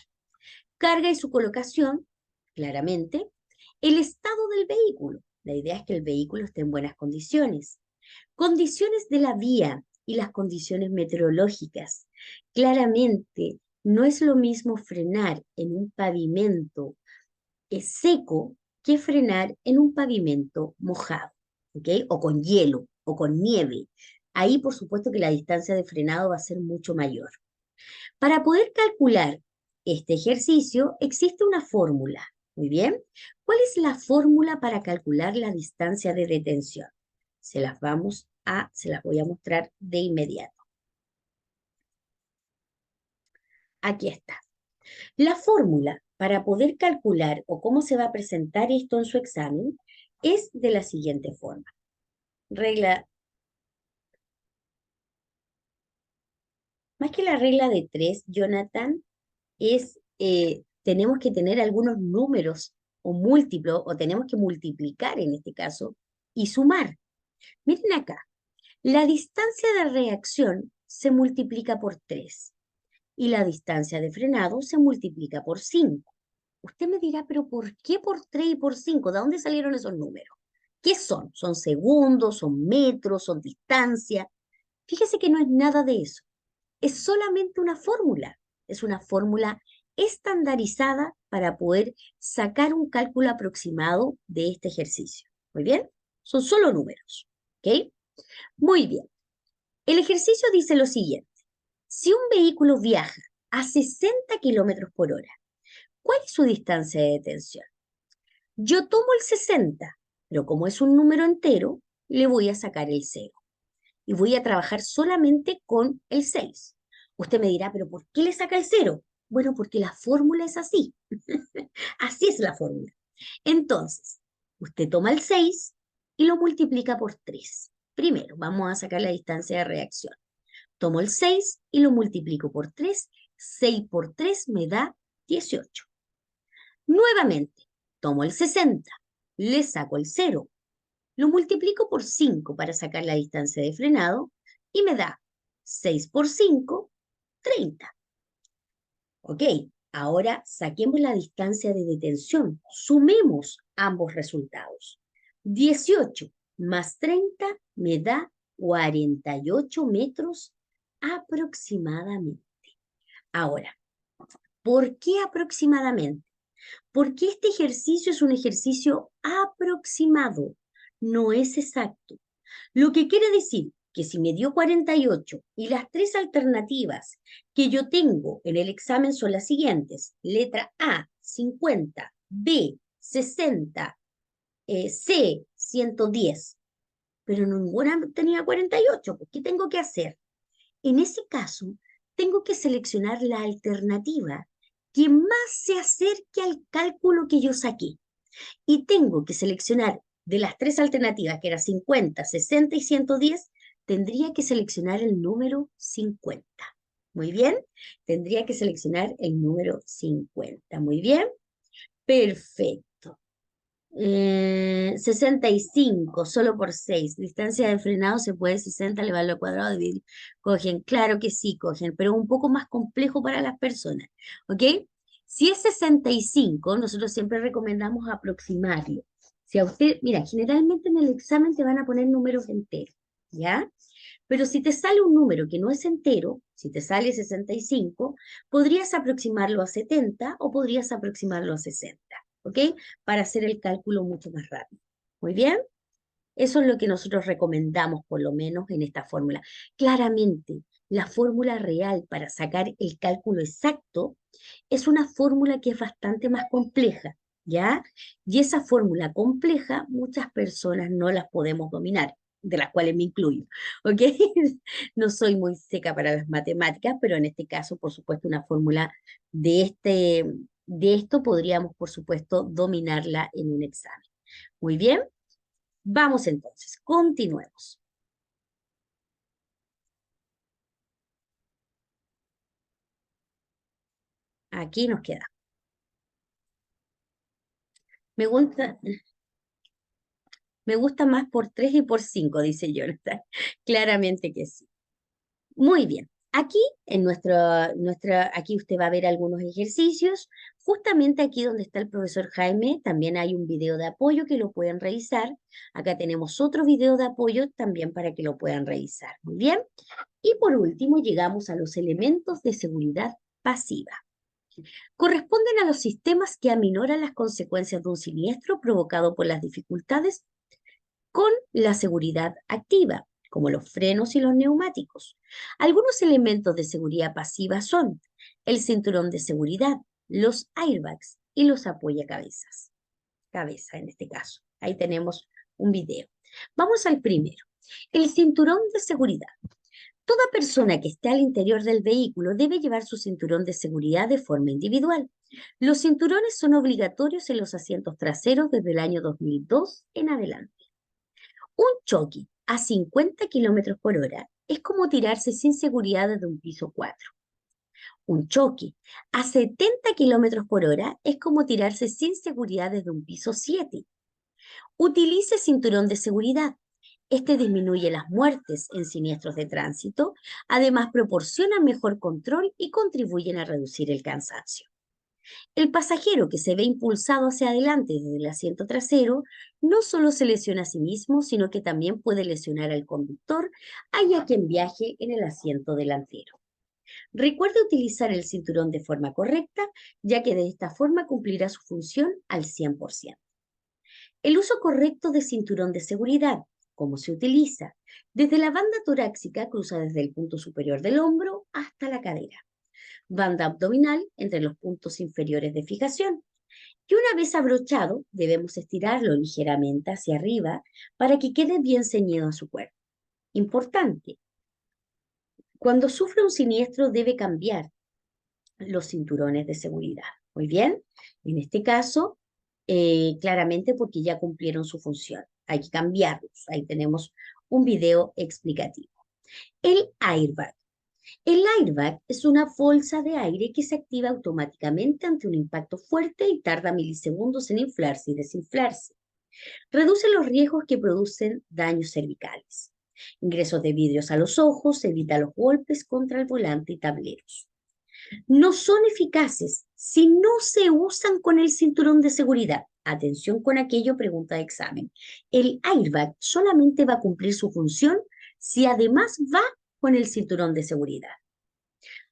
Carga y su colocación, claramente. El estado del vehículo. La idea es que el vehículo esté en buenas condiciones. Condiciones de la vía y las condiciones meteorológicas. Claramente, no es lo mismo frenar en un pavimento seco que frenar en un pavimento mojado, ¿ok? O con hielo o con nieve. Ahí, por supuesto, que la distancia de frenado va a ser mucho mayor. Para poder calcular este ejercicio, existe una fórmula. Muy bien. ¿Cuál es la fórmula para calcular la distancia de detención? Se las voy a mostrar de inmediato. Aquí está. La fórmula para poder calcular o cómo se va a presentar esto en su examen es de la siguiente forma. Regla, más que la regla de tres, Jonathan, tenemos que tener algunos números o múltiplos, o tenemos que multiplicar en este caso, y sumar. Miren acá, la distancia de reacción se multiplica por 3 y la distancia de frenado se multiplica por 5. Usted me dirá, pero ¿por qué por 3 y por 5? ¿De dónde salieron esos números? ¿Qué son? ¿Son segundos? ¿Son metros? ¿Son distancia? Fíjese que no es nada de eso. Es solamente una fórmula. Es una fórmula estandarizada para poder sacar un cálculo aproximado de este ejercicio. Muy bien, son solo números. ¿Ok? Muy bien. El ejercicio dice lo siguiente. Si un vehículo viaja a 60 kilómetros por hora, ¿cuál es su distancia de detención? Yo tomo el 60, pero como es un número entero, le voy a sacar el 0 y voy a trabajar solamente con el 6. Usted me dirá, pero ¿por qué le saca el 0? Bueno, porque la fórmula es así. Así es la fórmula. Entonces, usted toma el 6 y lo multiplica por 3. Primero, vamos a sacar la distancia de reacción. Tomo el 6 y lo multiplico por 3. 6 por 3 me da 18. Nuevamente, tomo el 60, le saco el 0, lo multiplico por 5 para sacar la distancia de frenado y me da 6 por 5, 30. Ok, ahora saquemos la distancia de detención. Sumemos ambos resultados. 18 más 30 me da 48 metros aproximadamente. Ahora, ¿por qué aproximadamente? Porque este ejercicio es un ejercicio aproximado, no es exacto. Lo que quiere decir que si me dio 48 y las tres alternativas que yo tengo en el examen son las siguientes: letra A, 50, B, 60, C, 110, pero ninguna tenía 48, pues, ¿qué tengo que hacer? En ese caso, tengo que seleccionar la alternativa que más se acerque al cálculo que yo saqué. Y tengo que seleccionar de las tres alternativas, que era 50, 60 y 110, tendría que seleccionar el número 50. Muy bien, tendría que seleccionar el número 50. Muy bien, perfecto. 65, solo por 6. Distancia de frenado se puede 60 elevado al cuadrado dividir. Cogen, claro que sí, cogen, pero un poco más complejo para las personas. ¿Ok? Si es 65, nosotros siempre recomendamos aproximarlo. Si a usted, mira, generalmente en el examen te van a poner números enteros, ¿ya? Pero si te sale un número que no es entero, si te sale 65, podrías aproximarlo a 70 o podrías aproximarlo a 60, ¿ok? Para hacer el cálculo mucho más rápido. Muy bien, eso es lo que nosotros recomendamos, por lo menos en esta fórmula. Claramente, la fórmula real para sacar el cálculo exacto es una fórmula que es bastante más compleja, ¿ya? Y esa fórmula compleja muchas personas no las podemos dominar, de las cuales me incluyo, ¿ok? No soy muy seca para las matemáticas, pero en este caso, por supuesto, una fórmula de esto podríamos, por supuesto, dominarla en un examen. Muy bien, vamos entonces, continuemos. Aquí nos queda. Me gusta, me gusta más por 3 y por 5, dice Jonathan. Claramente que sí. Muy bien. Aquí en aquí usted va a ver algunos ejercicios. Justamente aquí donde está el profesor Jaime, también hay un video de apoyo que lo pueden revisar. Acá tenemos otro video de apoyo también para que lo puedan revisar. Muy bien. Y por último, llegamos a los elementos de seguridad pasiva. Corresponden a los sistemas que aminoran las consecuencias de un siniestro provocado por las dificultades con la seguridad activa, como los frenos y los neumáticos. Algunos elementos de seguridad pasiva son el cinturón de seguridad, los airbags y los apoyacabezas. Cabeza en este caso. Ahí tenemos un video. Vamos al primero. El cinturón de seguridad. Toda persona que esté al interior del vehículo debe llevar su cinturón de seguridad de forma individual. Los cinturones son obligatorios en los asientos traseros desde el año 2002 en adelante. Un choque a 50 kilómetros por hora es como tirarse sin seguridad desde un piso 4. Un choque a 70 kilómetros por hora es como tirarse sin seguridad desde un piso 7. Utilice cinturón de seguridad. Este disminuye las muertes en siniestros de tránsito, además proporciona mejor control y contribuyen a reducir el cansancio. El pasajero que se ve impulsado hacia adelante desde el asiento trasero no solo se lesiona a sí mismo, sino que también puede lesionar al conductor, haya quien viaje en el asiento delantero. Recuerde utilizar el cinturón de forma correcta, ya que de esta forma cumplirá su función al 100%. El uso correcto de cinturón de seguridad. ¿Cómo se utiliza? Desde la banda torácica cruza desde el punto superior del hombro hasta la cadera. Banda abdominal entre los puntos inferiores de fijación. Y una vez abrochado, debemos estirarlo ligeramente hacia arriba para que quede bien ceñido a su cuerpo. Importante, cuando sufre un siniestro debe cambiar los cinturones de seguridad. Muy bien, en este caso, claramente porque ya cumplieron su función. Hay que cambiarlos. Ahí tenemos un video explicativo. El airbag. El airbag es una bolsa de aire que se activa automáticamente ante un impacto fuerte y tarda milisegundos en inflarse y desinflarse. Reduce los riesgos que producen daños cervicales. Ingresos de vidrios a los ojos, evita los golpes contra el volante y tableros. No son eficaces si no se usan con el cinturón de seguridad. Atención con aquello, pregunta de examen. El airbag solamente va a cumplir su función si además va con el cinturón de seguridad.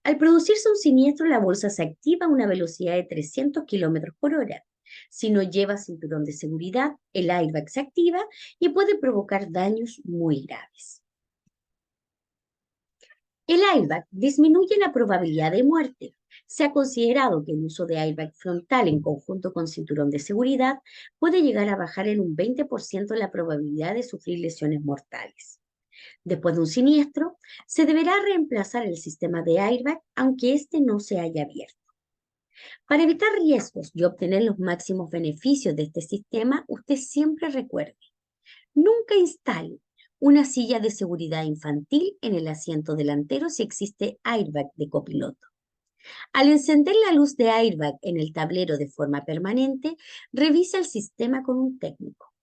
Al producirse un siniestro, la bolsa se activa a una velocidad de 300 kilómetros por hora. Si no lleva cinturón de seguridad, el airbag se activa y puede provocar daños muy graves. El airbag disminuye la probabilidad de muerte. Se ha considerado que el uso de airbag frontal en conjunto con cinturón de seguridad puede llegar a bajar en un 20% la probabilidad de sufrir lesiones mortales. Después de un siniestro, se deberá reemplazar el sistema de airbag aunque éste no se haya abierto. Para evitar riesgos y obtener los máximos beneficios de este sistema, usted siempre recuerde: nunca instale una silla de seguridad infantil en el asiento delantero si existe airbag de copiloto. Al encender la luz de airbag en el tablero de forma permanente, revisa el sistema con un técnico.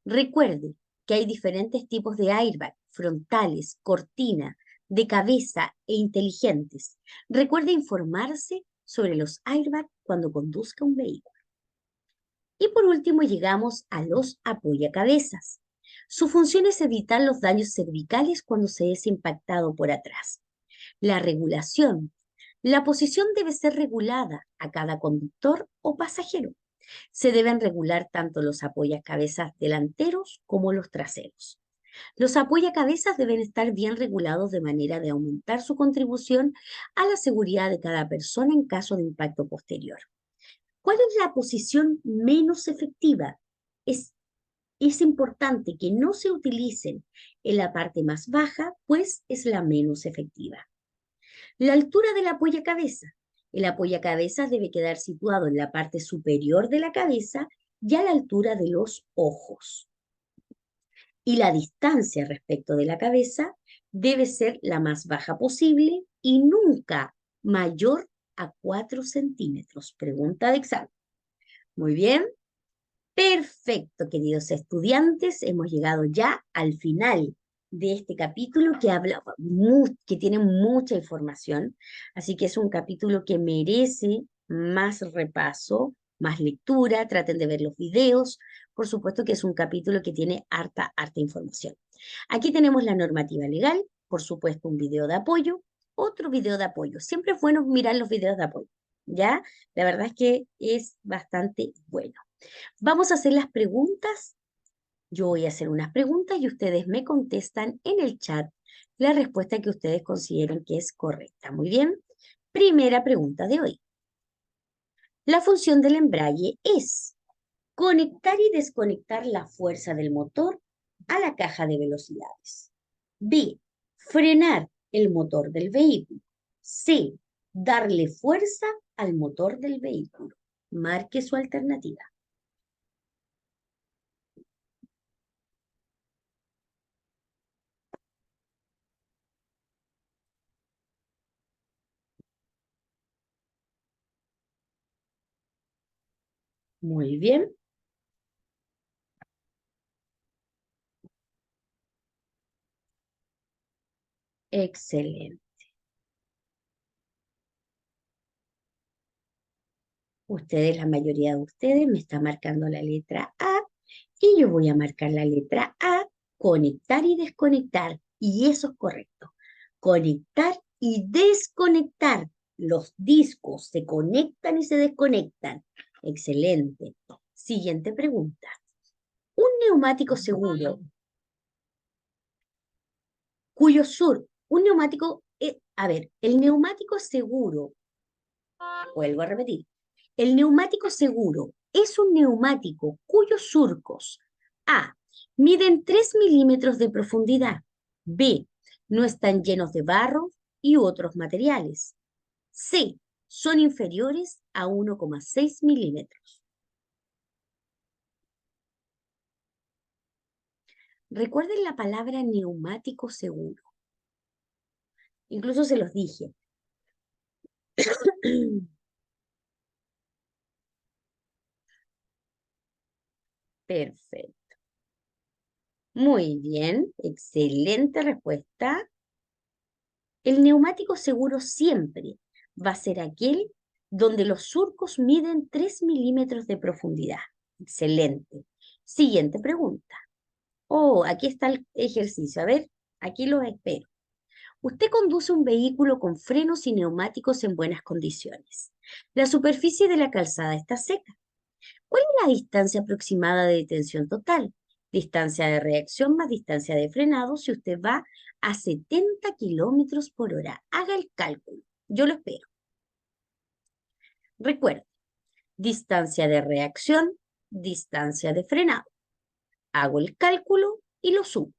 Recuerde que hay diferentes tipos de airbag: frontales, cortina, de cabeza e inteligentes. Recuerde informarse sobre los airbags cuando conduzca un vehículo. Y por último llegamos a los apoyacabezas. Su función es evitar los daños cervicales cuando se es impactado por atrás. La regulación. La posición debe ser regulada a cada conductor o pasajero. Se deben regular tanto los apoyacabezas delanteros como los traseros. Los apoyacabezas deben estar bien regulados de manera de aumentar su contribución a la seguridad de cada persona en caso de impacto posterior. ¿Cuál es la posición menos efectiva? Es importante que no se utilicen en la parte más baja, pues es la menos efectiva. La altura del apoyacabezas. El apoyacabezas debe quedar situado en la parte superior de la cabeza y a la altura de los ojos. Y la distancia respecto de la cabeza debe ser la más baja posible y nunca mayor a 4 centímetros. Pregunta de examen. Muy bien. Perfecto, queridos estudiantes. Hemos llegado ya al final de este capítulo que tiene mucha información. Así que es un capítulo que merece más repaso, más lectura. Traten de ver los videos. Por supuesto que es un capítulo que tiene harta información. Aquí tenemos la normativa legal, por supuesto un video de apoyo, otro video de apoyo. Siempre es bueno mirar los videos de apoyo, ¿ya? La verdad es que es bastante bueno. Vamos a hacer las preguntas. Yo voy a hacer unas preguntas y ustedes me contestan en el chat la respuesta que ustedes consideren que es correcta. Muy bien. Primera pregunta de hoy. La función del embrague es conectar y desconectar la fuerza del motor a la caja de velocidades. B. Frenar el motor del vehículo. C. Darle fuerza al motor del vehículo. Marque su alternativa. Muy bien. Excelente. Ustedes, la mayoría de ustedes, me está marcando la letra A y yo voy a marcar la letra A, conectar y desconectar. Y eso es correcto. Conectar y desconectar. Los discos se conectan y se desconectan. Excelente. Siguiente pregunta. Un neumático seguro un neumático, el neumático seguro, vuelvo a repetir, el neumático seguro es un neumático cuyos surcos A. Miden 3 milímetros de profundidad. B. No están llenos de barro y otros materiales. C. Son inferiores a 1,6 milímetros. Recuerden la palabra neumático seguro. Incluso se los dije. Perfecto. Muy bien, excelente respuesta. El neumático seguro siempre va a ser aquel donde los surcos miden 3 milímetros de profundidad. Excelente. Siguiente pregunta. Oh, aquí está el ejercicio. A ver, aquí los espero. Usted conduce un vehículo con frenos y neumáticos en buenas condiciones. La superficie de la calzada está seca. ¿Cuál es la distancia aproximada de detención total? Distancia de reacción más distancia de frenado si usted va a 70 kilómetros por hora. Haga el cálculo. Yo lo espero. Recuerde, distancia de reacción, distancia de frenado. Hago el cálculo y lo sumo.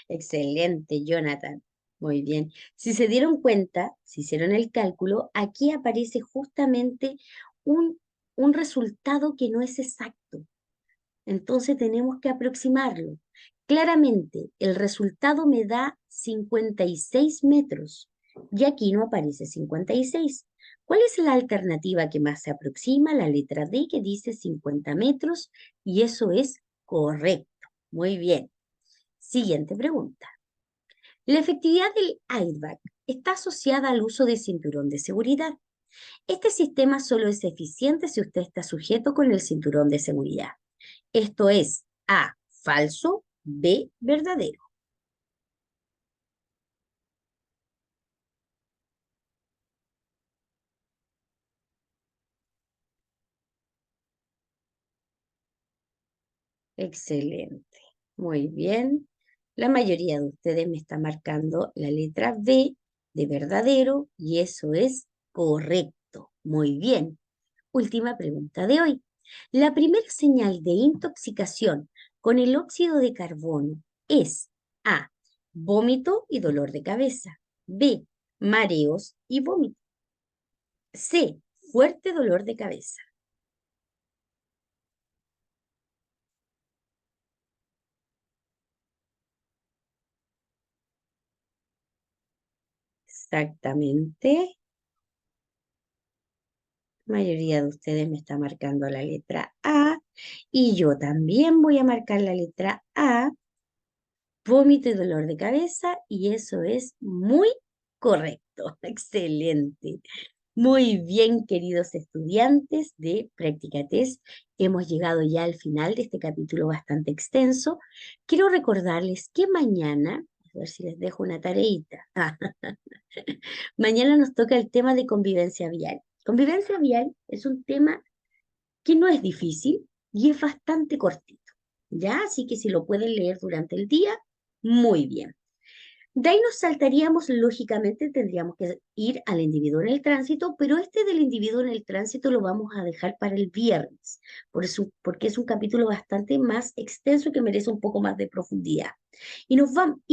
Excelente, Jonathan. Muy bien. Si se dieron cuenta, si hicieron el cálculo, aquí aparece justamente un, un resultado que no es exacto. Entonces tenemos que aproximarlo. Claramente, el resultado me da 56 metros y aquí no aparece 56. ¿Cuál es la alternativa que más se aproxima? La letra D que dice 50 metros y eso es correcto. Muy bien. Siguiente pregunta. La efectividad del airbag está asociada al uso de cinturón de seguridad. Este sistema solo es eficiente si usted está sujeto con el cinturón de seguridad. Esto es A, falso, B, verdadero. Excelente. Muy bien. La mayoría de ustedes me está marcando la letra B de verdadero y eso es correcto. Muy bien. Última pregunta de hoy. La primera señal de intoxicación con el óxido de carbono es A, vómito y dolor de cabeza. B, mareos y vómito. C, fuerte dolor de cabeza. Exactamente. La mayoría de ustedes me está marcando la letra A y yo también voy a marcar la letra A, vómito y dolor de cabeza y eso es muy correcto. Excelente. Muy bien, queridos estudiantes de Práctica Test, hemos llegado ya al final de este capítulo bastante extenso. Quiero recordarles que mañana, a ver si les dejo una tareita, mañana nos toca el tema de convivencia vial. Convivencia vial es un tema que no es difícil y es bastante cortito, ¿ya? Así que si lo pueden leer durante el día, muy bien. De ahí nos saltaríamos, lógicamente tendríamos que ir al individuo en el tránsito, pero este del individuo en el tránsito lo vamos a dejar para el viernes, por eso, porque es un capítulo bastante más extenso que merece un poco más de profundidad. Y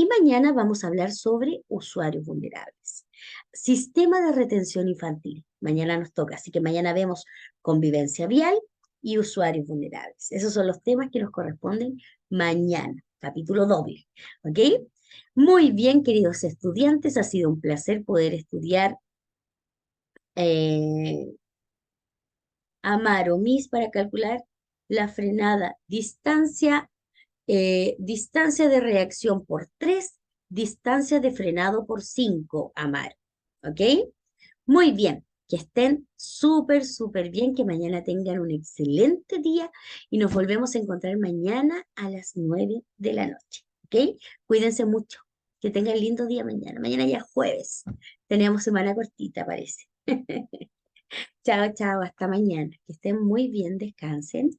mañana vamos a hablar sobre usuarios vulnerables. Sistema de retención infantil. Mañana nos toca, así que mañana vemos convivencia vial y usuarios vulnerables. Esos son los temas que nos corresponden mañana, capítulo doble. ¿Ok? Muy bien, queridos estudiantes, ha sido un placer poder estudiar eh, Amar o Miss para calcular la frenada, distancia de reacción por 3, distancia de frenado por 5, Amar. ¿Ok? Muy bien, que estén súper, súper bien, que mañana tengan un excelente día y nos volvemos a encontrar mañana a las 9 de la noche. ¿Ok? Cuídense mucho, que tengan lindo día mañana. Mañana ya es jueves, tenemos semana cortita, parece. Chao, chao, hasta mañana. Que estén muy bien, descansen.